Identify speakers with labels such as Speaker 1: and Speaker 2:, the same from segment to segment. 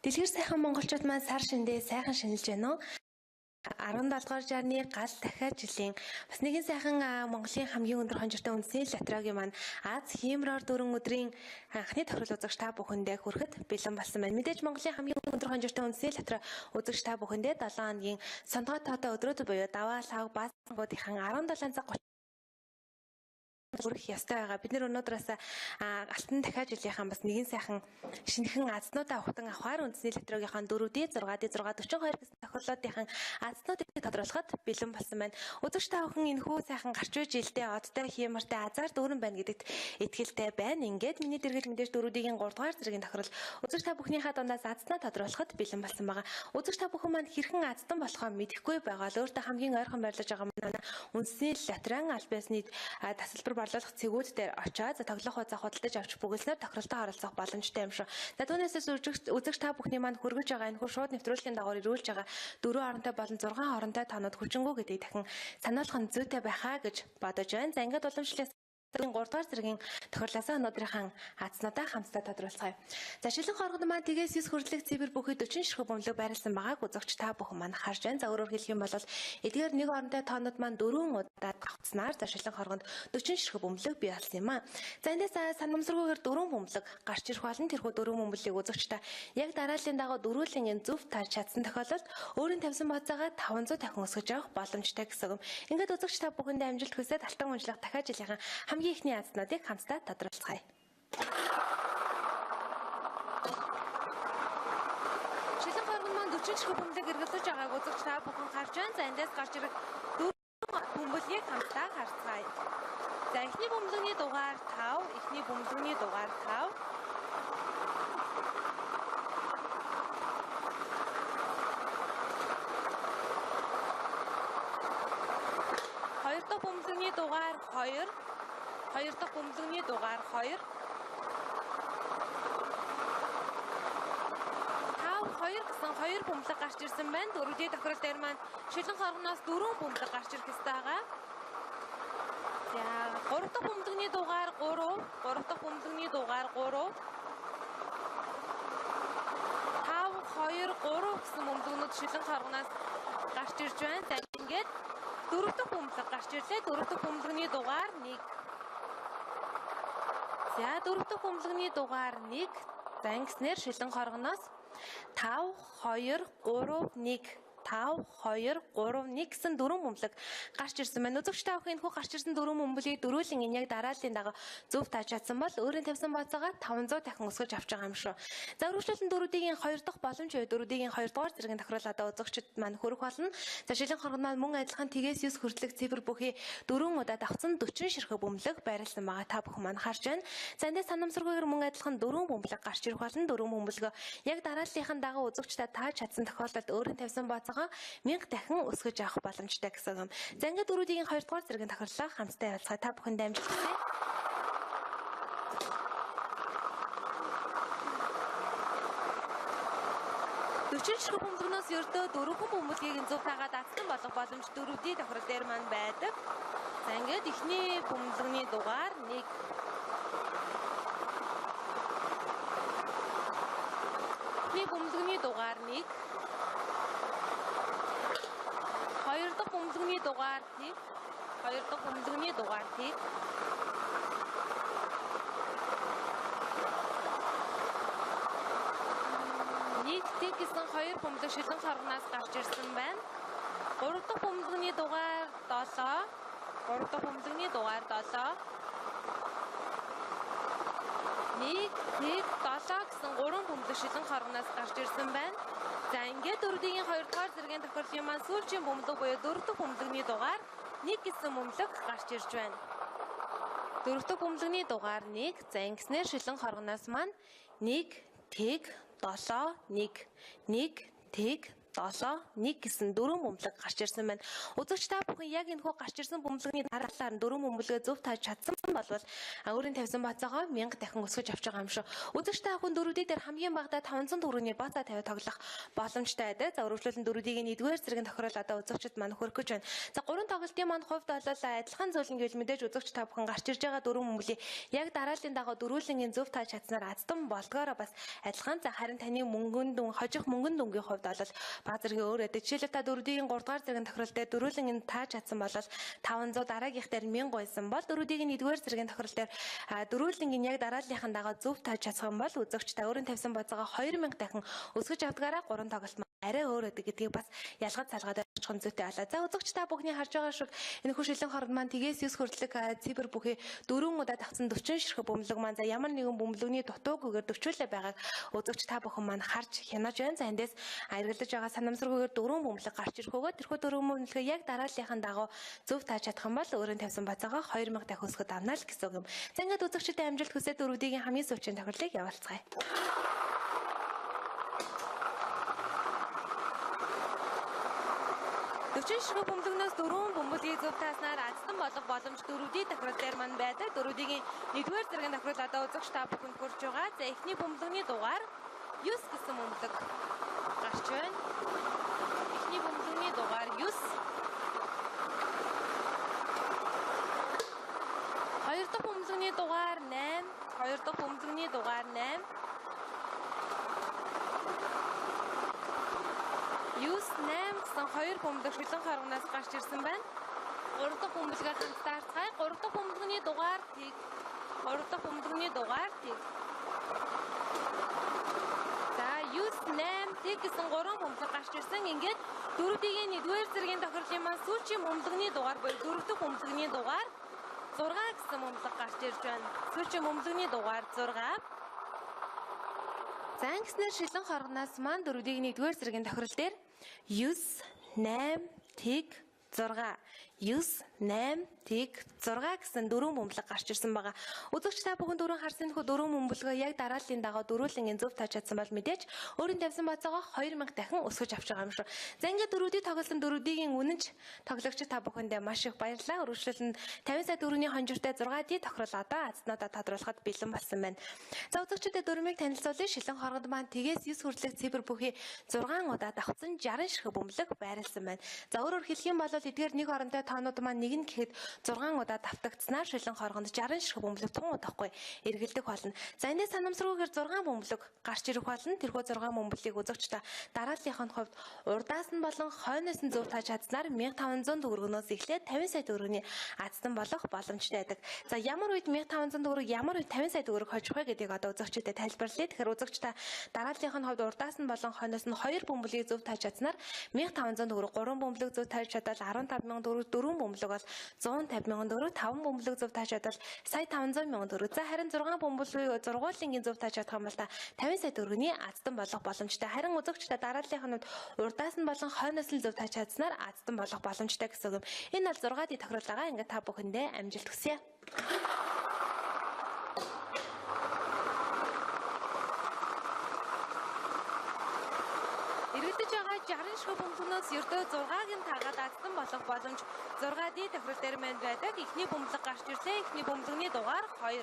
Speaker 1: Дэлгэр сайхан монголчууд маань сар шиндээ сайхан шинэлж байна уу? 17 дугаар жарны гал дахиад жилийн бас нэгэн сайхан Монголын хамгийн өндөр хонжиртой үндэсний лотерегийн маань Аз хиймроор 4 өдрийн анхны тохирол үзэгч та бүхэндээ хүрэхэд бэлэн болсон байна. Мэдээж Монголын хамгийн өндөр хонжиртой үндэсний лотерей үзэгч та бүхэндээ 7 хоногийн сонгоо тоотой өдрүүд буюу даваа лав баасангуудынхан 17 цаг хүрэх ёстой байгаа. Бид нэр өнөөдрөөс алтан дахиад жилийнхаа бас нэгэн сайхан шинэхэн азнуудаа ухтан авахаар үндэсний лотерейгийнхаа 4D 6D 642 гэсэн тохиолдлуудынхан азнуудыг тодруулахад бэлэн болсон байна. Үзэгч та бүхэн энэхүү сайхан гарч үе жилдээ одтой хиймартай азар дүүрэн байна гэдэгт итгэлтэй байна. Ингээд миний дэргэл мэдээж 4D-ийн 3 дугаар зэргийн тохирол үзэгч та бүхнийхээ дундаас азнаа тодруулахад бэлэн болсон байгаа. Үзэгч та бүхэн маань хэрхэн аздан болохоо мэдэхгүй байгаа л өөртөө хамгийн ойрхон байрлаж байгаа манай үндэсний лотерейн аль биесний тасалбар борлуулах цэгүүд дээр очиад тоглох хугацаа худалдаж авч бүгэлснээр тохиролтой оролцох боломжтой юм шүү. За түүнээс үзэгч та бүхний маань хүргэж байгаа энэ хүү шууд нэвтрүүлгийн дагуур ирүүлж байгаа 4 оронтой болон 6 оронтой тоонууд хүчингүү гэдгийг дахин сануулгах нь зүйтэй байхаа гэж бодож байна. За ингээд уламжлалаас 3 дугаар зэргийн тохирлоосоо өнөөдрийнхэн азнуудаа хамтдаа тодруулцгаая. За шилэн хоргонд маань тгээс 9 хүртэлх цэвэр бүхий 40 ширхэг бөмбөлөг байрласан байгааг үзэгч та бүхэн маань харж байна. За өөрөөр хэлэх юм бол эдгээр нэг оронтой тоонууд маань 4 удаа давтснаар за шилэн хоргонд 40 ширхэг бөмбөлөг бий болсон юм аа. За эндээс санамсаргүйгээр 4 бөмбөлөг гарч ирэх болон тэрхүү 4 бөмбөлийг үзэгч та яг дарааллын дагуу дөрвөлэн энэ зөв тарж чадсан тохиолдолд өөрийн тавьсан бацаагаа 500 дахин өсгөж авах боломжтой гэсэн юм. Ингээд үзэгч та бүхэндээ амжилт хүсээд алтан унжлах дахиад жилийнхэн хамгийн ихний азнуудыг хамтдаа тодруулцгаая. Шилэн хоргон маань 40 ширхэг бөмбөлөг эргэлдэж байгааг үзэгч та бүхэн харж байна. За эндээс гарч ирэх 4 бөмбөлийг хамтдаа харцгаая. За эхний бөмбөлөгийн дугаар 5, эхний бөмбөлөгийн дугаар 5. Хоёр дахь бөмбөлөгийн дугаар 2. Хоёр дахь бөмбөлөгийн дугаар 2. 5-2 гэсэн 2 бөмбөлөг гарч ирсэн байна. 4D тохирол дээр маань шилэн хоргоноос 4 бөмбөлөг гарч ирэх ёстой байгаа. За 3 дахь бөмбөлөгийн дугаар 3. 3 дахь бөмбөлөгийн дугаар 3. 5-2 3 гэсэн бөмбөлгнүүд шилэн хоргоноос гарч ирж байна. За ингээд 4 дахь бөмбөлөг гарч ирлээ. 4 дахь бөмбөлөгийн дугаар 1. За 4 дахь бөмбөлөгийн дугаар 1. За ингэснээр шилэн хоргоноос 5 2 3 1 5 2 3 1 гэсэн 4 бөмбөлөг гарч ирсэн байна. Үзэгч та бүхэн энэхүү гарч ирсэн 4 бөмбөлийг дөрвөлэн энэ яг дарааллын дагуу зөв тааж чадсан бол өөрийн тавьсан бацаагаа 500 дахин өсгөж авч байгаа юм шүү. За үргэлжлүүлэн 4D-ийн 2 дахь боломж буюу 4D-ийн 2 дугаар зэргийн тохирол одоо үзэгчд маань хүрэх болно. За шилэн хоргонд маань мөн адилхан тгээс 9 хүртэлх цифр бүхий 4 удаа давцсан 40 ширхэг бөмбөлөг байрласан байгаа та бүхэн маань харж байна. За эндээс санамсаргүйгээр мөн адилхан 4 бөмбөлөг гарч ирэх болно. 4 бөмбөлгөө яг дарааллынхан дагуу үзэгчдээ тааж чадсан тохиолдолд өөрийн тавьсан бацаагаа 1000 дахин өсгөж авах боломжтой гэсэн юм. За ингээд 4D-ийн 2 дугаар зэргийн тохирлоо хамтдаа ярилцгаая. Та бүхэнд амжилт хүсье. Ширхэг бөмбөлгнөөс ердөө 4 бөмбөлгийг зөв тагаад атсан болох боломж 4D тохирол дээр маань байдаг. За ингээд эхний бөмбөлгний дугаар 1. Эхний бөмбөлгний дугаар 1. Хоёр дахь бөмбөлгний дугаар 1. Хоёр дахь бөмбөлгний дугаар 1. Тэг гэсэн 2 бөмбөлөг шилэн хоргоноос гарч ирсэн байна. 3 дахь бөмбөлгний дугаар 7. 3 дахь бөмбөлгний дугаар 7. 1 тэг 7 гэсэн 3 бөмбөлөг шилэн хоргоноос гарч ирсэн байна. За ингээд 4D-ийн 2 дугаар зэргийн тохирлын маань сүүлчийн бөмбөлөг буюу 4 дахь бөмбөлгний дугаар 1 гэсэн бөмбөлөг гарч ирж байна. 4 дахь бөмбөлгний дугаар 1. За ингэснээр шилэн хоргоноос маань 1 тэг 7 1 1 тэг 7, 1 гэсэн 4 бөмбөлөг гарч ирсэн байна. Үзэгч та бүхэн яг энэхүү гарч ирсэн бөмбөлөгний дараалал нь 4 бөмбөлгөө зөв тааж чадсан болвол өөрийн тавьсан бацаага 1000 дахин өсгөж авч байгаа юм шүү. Үзэгч та бүхэн дөрүүдийн дээр хамгийн багадаа 500 төгрөгийн бацаа тавиад тоглох боломжтой байдаг. За өргөжлөлтөнд дөрүүдийг 1-р зэргийн тохирол одоо үзэгчд маань хөрөх гэж байна. За 3 тоглолтын маань хувьд бол адилхан зүйл нь гэвэл мэдээж үзэгч та бүхэн гарч ирж байгаа 4 бөмбөлийн яг дарааллын дагуу дөрүүлэнгийн зөв тааж чадсанаар аздан болдгоороо бас адилхан. За харин таны мөнгөн дүн хожих мөнгөн дүнгийн хувьд бол баг зэргийн өөр байдаг. Жишээлбэл та 4-ийн 3-р зэргийн тохирол дээр дөрүүлэнгийн тааж чадсан бол 500, дараагийнх дээр 1000 байсан бол 4-ийн 1-р зэргийн тохирол дээр дөрүүлэнгийн яг дарааллынхаа дагуу зөв тааж чадсан бол үзэгч та өөрийн тавьсан бацаага 2000 дахин өсгөж авдгаараа 3 тоглолт арай өөр байдаг гэдгийг бас ялгаж салгаад очихын зүйтэй болоо. За үзэгч та бүхний харж байгаа шиг энэ хуршилэн хорд маань тгээс 9 хүртэлх цибер бүхий 4 удаа тавцсан 40 ширхэг бөмбөлөг маань за ямар нэгэн бөмбөлөгний дутуугүйгээр төвчүүлээ байгааг үзэгч та бүхэн маань харж хянаж байна. За эндээс эргэлдэж байгаа санамсаргүйгээр 4 бөмбөлөг гарч ирэхгүйгээр тэрхүү 4 бөмбөлөгөө яг дарааллынхаа дагуу зөв тааж чадах юм бол өөрийн тавьсан бацаагаа 2000 дахин өсгөд авна л гэсэн үг юм. За ингээд үзэгчдэд амжилт хүсээд дөрүүдийн хамгийн сүүчийн тохиолыг явуулцгаая. Төвчин ширхэг бөмбөлгнөөс 4 бөмбөлгийг зөв тааснаар аздан болох боломж дөрүүдийн тохирол дээр маань байдаг. Дөрүүдийн 1-р зэргийн тохирол одоо үзэгч та бүхэнд хүрч байгаа. За эхний бөмбөлгний дугаар 9 гэсэн бөмбөлөг гарч байна. Эхний бөмбөлгний дугаар 9. Хоёр дахь бөмбөлгний дугаар 8. Хоёр дахь бөмбөлгний дугаар 8. 9, 8 гэсэн 2 бөмбөлөг шилэн хоргоноос гарч ирсэн байна. 3 дахь бөмбөлгөө хамтдаарцгаая. 3 дахь бөмбөлгний дугаар тэг. 3 дахь бөмбөлгний дугаар тэг. За 9, 8 тэг гэсэн 3 бөмбөлөг гарч ирсэн. Ингээд дөрүүдийн 1-р зэргийн тохирлын маань сүүчийн бөмбөлгний дугаар буюу 4 дахь бөмбөлгний дугаар 6 гэсэн бөмбөлөг гарч ирж байна. Сүүчийн бөмбөлгний дугаар 6. За ингэснээр шилэн хоргоноос маань дөрүүдийн 1-р зэргийн тохирол дээр 9, 8, тэг 6. 9, 8, тэг 6 гэсэн 4 бөмбөлөг гарч ирсэн байгаа. Үзэгч та бүхэн дөрөв харсан нөхөө 4 бөмбөлгөө яг дарааллын дагуу дөрүүлэнгийн зөв тааж чадсан бол мэдээж өөрийн тавьсан бацаагаа 2000 дахин өсгөж авч байгаа юм шүү. За ингээд дөрүүдийн тоглолтын дөрүүдийн үнэнч тоглогч та бүхэндээ маш их баярлалаа. Өргөжлөлтөнд 50 сая төгрөгийн хонжиртай 6D тохирол одоо азнуудаа тодруулахад бэлэн болсон байна. За үзэгчдэд дөрмийг танилцуулъя. Шилэн хоргонд маань тгээс 9 хүртэлх цифр бүхий 6 удаа давхцсан 60 ширхэг бөмбөлөг байрласан байна. За өөрөөр хэлэх юм бол эдгээр нэг хоронтой тоонууд маань нэг нь гэхэд 6 удаа давтагдсанаар шилэн хоргонд 60 ширхэг бөмбөлөг тун удахгүй эргэлдэх болно. За эндээс санамсаргүйгээр 6 бөмбөлөг гарч ирэх болно. Тэрхүү 6 бөмбөлийг үзэгч та дарааллынхын хувьд урдаас нь болон хойноос нь зөв тааж чадсанаар 1500 төгрөгнөөс эхлээд 50 сая төгрөгийн аздан болох боломжтой байдаг. За ямар үед 1500 төгрөг, ямар үед 50 сая төгрөг хожих вэ гэдгийг одоо үзэгчдэд тайлбарлая. Тэгэхээр үзэгч та дарааллынхын хувьд урдаас нь болон хойноос нь 2 бөмбөлийг зөв тааж чадсанаар 1500 төгрөг, 3 бөмбөлөг зөв тааж чадвал 15000 төгрөг, 4 бөмбөлөг бол 150,000 төгрөг, 5 бөмбөлөг зөв тааж чадвал сая 500,000 төгрөг. За харин 6 бөмбөлөгийг зургуулынгийн зөв тааж чадах юм бол та 50 сая төгрөгийн аздан болох боломжтой. Харин үзэгч та дарааллынхын хувьд урдаас нь болон хойноос нь зөв тааж чадсанаар аздан болох боломжтой гэсэн үг юм. Энэ бол 6D тохирол байгаа. Ингээд та бүхэндээ амжилт хүсье. Эргэлдэж байгаа 60 ширхэг бөмбөлнөөс ердөө 6-гийн тагаад аздан болох боломж 6D тохирол дээр манд байдаг. Эхний бөмбөлөг гарч ирлээ. Эхний бөмбөлөгний дугаар 2.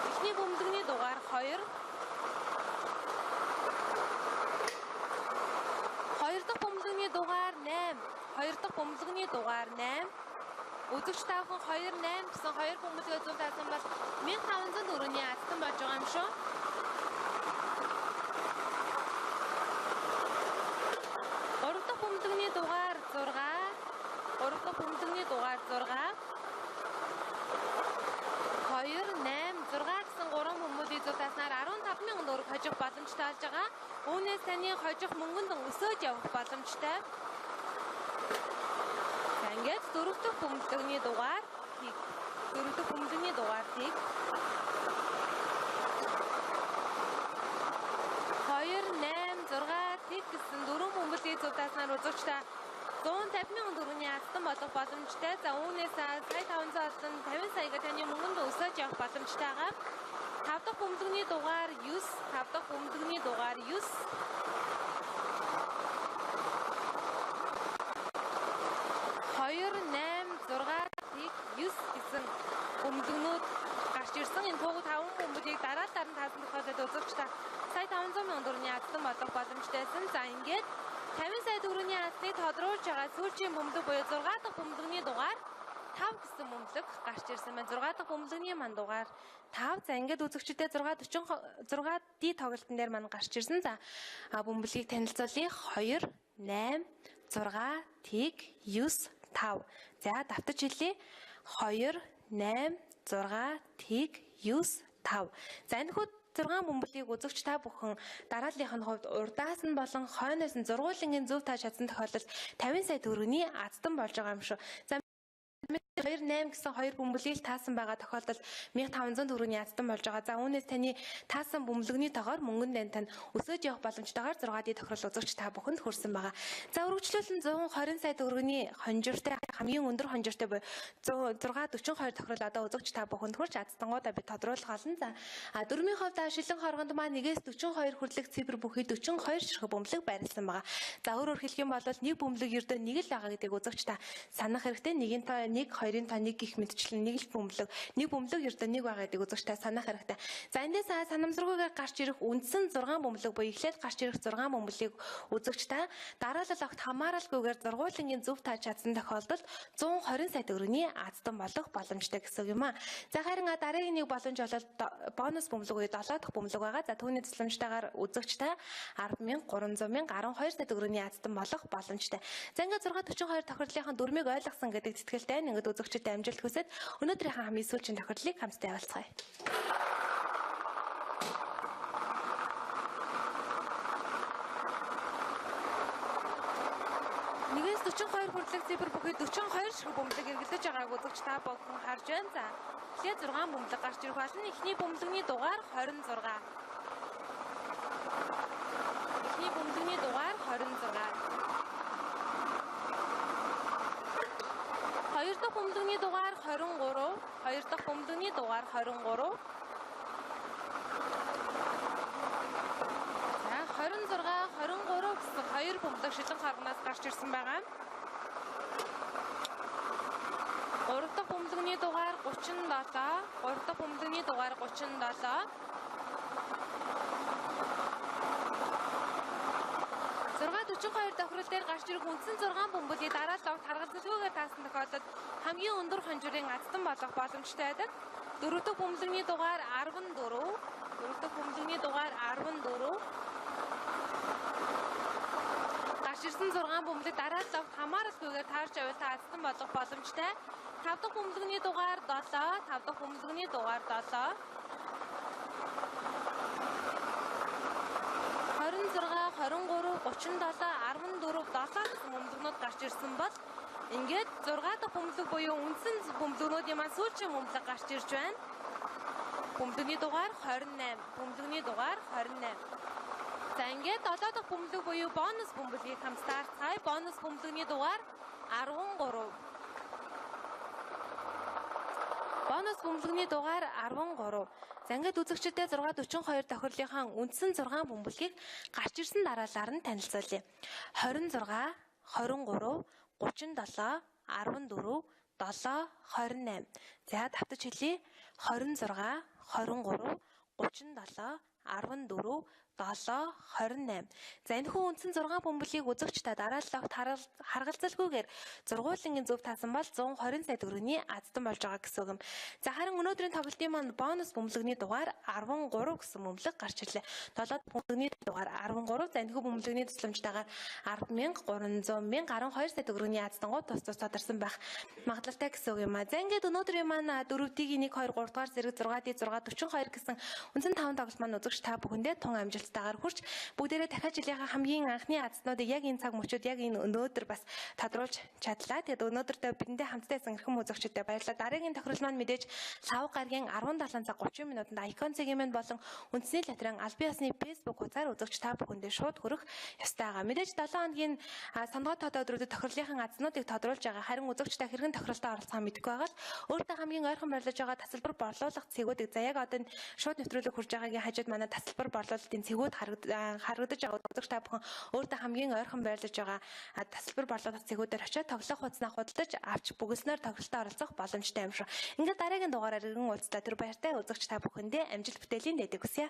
Speaker 1: Эхний бөмбөлөгний дугаар 2. 2 дахь бөмбөлөгний дугаар 8. 2 дахь бөмбөлөгний дугаар 8. Үзэгч та бүхэн 2-8 гэсэн 2 бөмбөлгөө зөв таасан бол 1500 төгрөгийн аздан болж байгаа юм шүү. 3 дахь бөмбөлгний дугаар 6. 3 дахь бөмбөлгний дугаар 6. 2, 8, 6 гэсэн 3 бөмбөлийг зөв тааснаар 15,000 төгрөг хожих боломжтой болж байгаа. Үүнээс таны хожих мөнгөнд өсөж явах боломжтой. Ингээд 4 дахь бөмбөлөгний дугаар тэг. 4 дахь бөмбөлөгний дугаар тэг. 2, 8, 6 тэг гэсэн 4 бөмбөлийг зөв тааснаар үзэгч та 150,000 төгрөгийн аздан болох боломжтой. За үүнээс сая 500 болон 50 саяга таны мөнгөнд өсөж явах боломжтой байгаа. 5 дахь бөмбөлөгний дугаар 9, 5 дахь бөмбөлөгний дугаар 9. 2, 8, 6, 9 гэсэн бөмбөлөгнүүд гарч ирсэн. Энэ туугууд 5 бөмбөлийг дараа нь таасан тохиолдолд үзэгч та сая 500 мянган төгрөгийн аздан болох боломжтой байсан. За ингээд 50 сая төгрөгийн аздыг тодруулж байгаа сүүлчийн бөмбөлөг буюу 6 дахь бөмбөлөгний дугаар 5 гэсэн бөмбөлөг гарч ирсэн байна. 6 дахь бөмбөлөгний мань дугаар 5. За ингээд үзэгчдээ 6 ди тоглолтын дээр мань гарч ирсэн. За бөмбөлийг танилцуулъя. 2, 8, 6, тэг, 9, 5. За давтаж хэлье. 2, 8, 6, тэг, 9, 5. За энэ хүү 6 бөмбөлийг үзэгч та бүхэн дарааллынх нь хувьд урдаас нь болон хойноос нь зургуулынгийн зөв тааж чадсан тохиолдолд 50 сая төгрөгийн аздан болж байгаа юм шүү. За 2-8 гэсэн 2 бөмбөлийг таасан байгаа тохиолдолд 1500 төгрөгийн аздан болж байгаа. За үүнээс таны таасан бөмбөлөгний тоогоор мөнгөн дан тань өсөж явах боломжтойгоор 6D тохирол үзэгч та бүхэнд хүрсэн байгаа. За өргөжлүүлэн 120 сая төгрөгийн хонжиртай хамгийн өндөр хонжиртай буюу 642 тохирол одоо үзэгч та бүхэнд хүрч аздангуудаа би тодруулах болно. За дөрмийн хувьд шилэн хоргонд маа 1-ээс 42 хүрлэх цифр бүхий 42 ширхэг бөмбөлөг байрласан байгаа. За өөрөөр хэлэх юм бол нэг бөмбөлөг ердөө нэг л байгаа гэдгийг үзэгч та санах хэрэгтэй. Нэгэн тоо 1, 2-ын тоо 1 гэх мэтчлэн нэг л бөмбөлөг. Нэг бөмбөлөг ердөө нэг байгаа гэдгийг үзэгч та санах хэрэгтэй. За эндээс санамсаргүйгээр гарч ирэх үндсэн 6 бөмбөлөг буюу эхлээд гарч ирэх 6 бөмбөлийг үзэгч та дараалал огт хамааралгүйгээр зургуулынгийн зөв тааж чадсан тохиолдолд 120 сая төгрөгийн аздан болох боломжтой гэсэн үг юм аа. За харин дараагийн нэг боломж бол бонус бөмбөлөг буюу 7 дахь бөмбөлөг байгаа. За түүний тусламжтайгаар үзэгч та 10,000, 300,000, 12 сая төгрөгийн аздан болох боломжтой. За ингээд 642 тохирлынхаа дүрмийг ойлгосон гэдэг зэтгэлтэй ингээд үзэгчдэд амжилт хүсээд өнөөдрийнхээ хамгийн сүүлчийн тохирлыг хамтдаа явуулцгаая. 42 хүрлэх цифр бүхий 42 ширхэг бөмбөлөг эргэлдэж байгааг үзэгч та бүхэн харж байна. За эхлээд 6 бөмбөлөг гарч ирэх болно. Эхний бөмбөлөгний дугаар 26. Эхний бөмбөлөгний дугаар 26. Хоёр дахь бөмбөлөгний дугаар 23. Хоёр дахь бөмбөлөгний дугаар 23. 26, 23 гэсэн хоёр бөмбөлөг шилэн харгнаас гарч ирсэн байгаа. 3 дахь бөмбөлөгний дугаар 37, 3 дахь бөмбөлөгний дугаар 37. 642 тохирол дээр гарч ирэх үндсэн 6 бөмбөлийг дараалал харгалзалгүйгээр таасан тохиолдолд хамгийн өндөр хонжирын аздан болох боломжтой байдаг. 4 дахь бөмбөлөгний дугаар 14, 4 дахь бөмбөлөгний дугаар 14. Гарч ирсэн 6 бөмбөлийг дараалал хамааралгүйгээр таарч авал та аздан болох боломжтой. 5 дахь бөмбөлөгний дугаар 7, 5 дахь бөмбөлөгний дугаар 7. 26, 23, 37, 14, 7 гэсэн бөмбөлгнүүд гарч ирсэн бол ингээд 6 дахь бөмбөлөг буюу үндсэн бөмбөлгнүүдийн маань сүүлчийн бөмбөлөг гарч ирж байна. Бөмбөлөгний дугаар 28, бөмбөлөгний дугаар 28. За ингээд 7 дахь бөмбөлөг буюу бонус бөмбөлгийг хамтдаа цай бонус бөмбөлөгний дугаар 13. Бонус бөмбөлөгний дугаар 13. За ингээд үзэгчдэд 642 тохирлынхаа үндсэн 6 бөмбөлгийг гарч ирсэн дараалалаар нь танилцуулъя. 26, 23, 37, 14, 7, 28. За давтаж хэлье. 26, 23, 37, 14, 7, 28. За энэ хүн үндсэн 6 бөмбөлийг үзэгч та дараалал огт харгалзалгүйгээр зургуулынгийн зөв таасан бол 120 сая төгрөгийн аздан болж байгаа гэсэн үг юм. За харин өнөөдрийн тоглолтын маань бонус бөмбөлөгний дугаар 13 гэсэн бөмбөлөг гарч ирлээ. 7 бөмбөлөгний дугаар 13. За энэ хүн бөмбөлөгний тусламжтайгаар 10,000, 300,000, 12 сая төгрөгийн аздангууд тус тодорсон байх магадлалтай гэсэн үг юм аа. За ингээд өнөөдрийн маань 4-ийн 1, 2, 3 дугаар зэрэг 6D 642 гэсэн үндсэн 5 тоглолт маань үзэгч та бүхэндээ тун амжилт боловсролтойгоор хүрч бүгдээрээ дахиад жилийнхаа хамгийн анхны азнуудыг яг энэ цаг мөчид яг энэ өнөөдөр бас тодруулж чадлаа. Тэгээд өнөөдөртөө бидэндээ хамтдаа байсан эрхэм үзэгчдэд баярлалаа. Дараагийн тохирол маань мэдээж сав гарагийн 17 цаг 30 минутанд Icon цагийн маань болон үндэсний латрын аль бие усны Facebook хуудасаар үзэгч та бүхэндээ шууд хүрэх ёстой байгаа. Мэдээж 7 хоногийн сонгоо тоотоо өдрүүдэд тохирлынхаа азнуудыг тодруулж байгаа. Харин үзэгч та хэрхэн тохиролтой оролцохоо мэдэхгүй байгаа л өөртөө хамгийн ойрхон борлож байгаа тасалбар борлуулах цэгүүдийг за яг одоо шууд нэвтрүүлэг хүрж байгаагийн хажууд манай тасалбар борлуулалтын цэгүүд харагдаж байгаа үзэгч та бүхэн өөртөө хамгийн ойрхон борлож байгаа тасалбар борлуулах цэгүүдээр очиод тоглох хуцнаа худалдаж авч бүгэснээр тохиролтой оролцох боломжтой юм шүү. Ингээд дараагийн дугаараар иргэн уулзлаа. Тэр баяртай үзэгч та бүхэндээ амжилт бүтээлийн дэдэг хүсье.